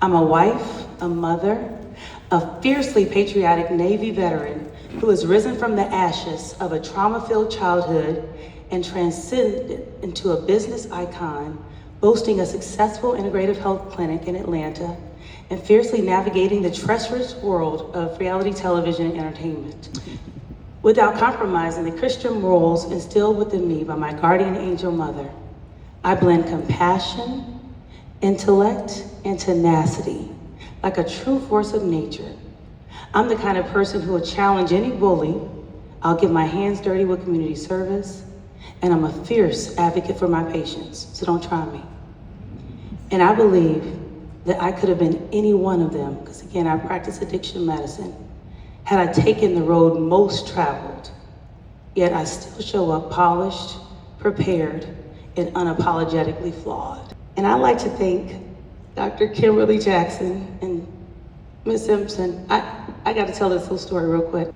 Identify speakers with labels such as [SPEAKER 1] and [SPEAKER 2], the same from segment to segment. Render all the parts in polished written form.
[SPEAKER 1] I'm a wife, a mother, a fiercely patriotic Navy veteran who has risen from the ashes of a trauma-filled childhood and transcended into a business icon, boasting a successful integrative health clinic in Atlanta and fiercely navigating the treacherous world of reality television and entertainment. Without compromising the Christian morals instilled within me by my guardian angel mother, I blend compassion, intellect, and tenacity like a true force of nature. I'm the kind of person who will challenge any bully. I'll get my hands dirty with community service, and I'm a fierce advocate for my patients, so don't try me. And I believe that I could have been any one of them, because again, I practice addiction medicine, had I taken the road most traveled, yet I still show up polished, prepared, and unapologetically flawed. And I'd like to thank Dr. Kimberly Jackson and Ms. Simpson. I got to tell this little story real quick.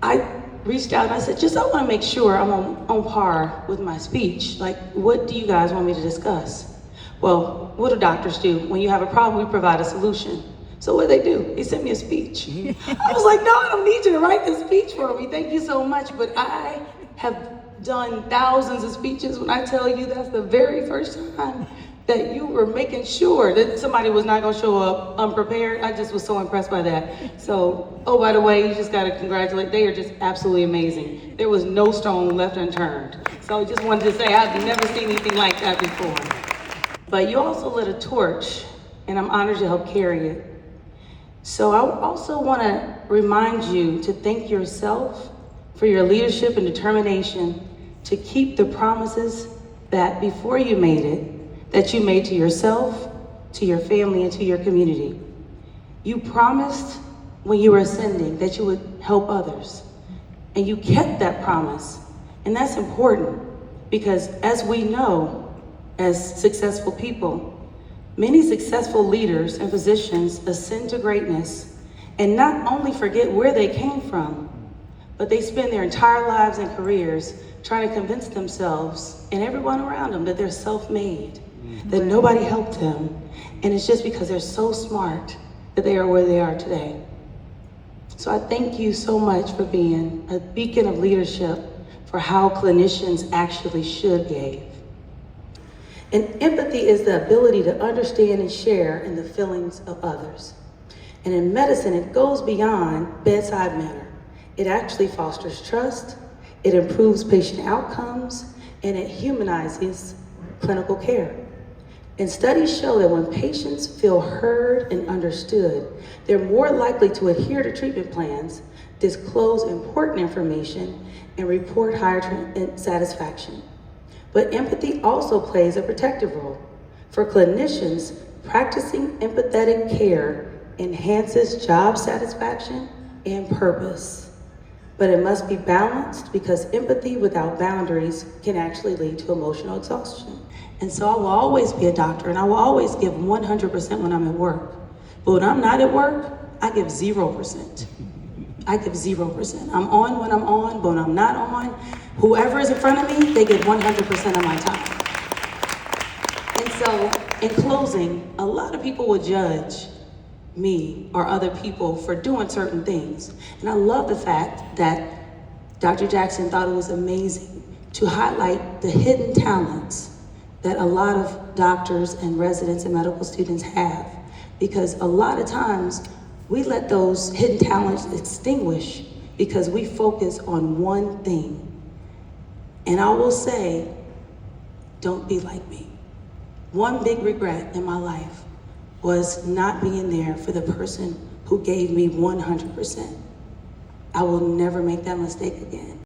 [SPEAKER 1] I reached out and I said, I want to make sure I'm on par with my speech. Like, what do you guys want me to discuss? Well, what do doctors do? When you have a problem, we provide a solution. So what did they do? They sent me a speech. I was like, no, I don't need you to write this speech for me. Thank you so much. But I have done thousands of speeches. When I tell you that's the very first time that you were making sure that somebody was not gonna show up unprepared. I just was so impressed by that. So, oh, by the way, you just gotta congratulate, they are just absolutely amazing. There was no stone left unturned. So I just wanted to say, I've never seen anything like that before. But you also lit a torch, and I'm honored to help carry it. So I also wanna remind you to thank yourself for your leadership and determination to keep the promises that before you made it, that you made to yourself, to your family, and to your community. You promised when you were ascending that you would help others, and you kept that promise. And that's important because as we know, as successful people, many successful leaders and physicians ascend to greatness and not only forget where they came from, but they spend their entire lives and careers trying to convince themselves and everyone around them that they're self-made, that nobody helped them, and it's just because they're so smart that they are where they are today. So I thank you so much for being a beacon of leadership for how clinicians actually should behave. And empathy is the ability to understand and share in the feelings of others. And in medicine, it goes beyond bedside manner. It actually fosters trust, it improves patient outcomes, and it humanizes clinical care. And studies show that when patients feel heard and understood, they're more likely to adhere to treatment plans, disclose important information, and report higher satisfaction. But empathy also plays a protective role. For clinicians, practicing empathetic care enhances job satisfaction and purpose. But it must be balanced because empathy without boundaries can actually lead to emotional exhaustion. And so I will always be a doctor and I will always give 100% when I'm at work. But when I'm not at work, I give 0%. I give 0%. I'm on when I'm on, but when I'm not on, whoever is in front of me, they get 100% of my time. And so in closing, a lot of people will judge me or other people for doing certain things. And I love the fact that Dr. Jackson thought it was amazing to highlight the hidden talents that a lot of doctors and residents and medical students have. Because a lot of times we let those hidden talents extinguish because we focus on one thing. And I will say, don't be like me. One big regret in my life was not being there for the person who gave me 100%. I will never make that mistake again.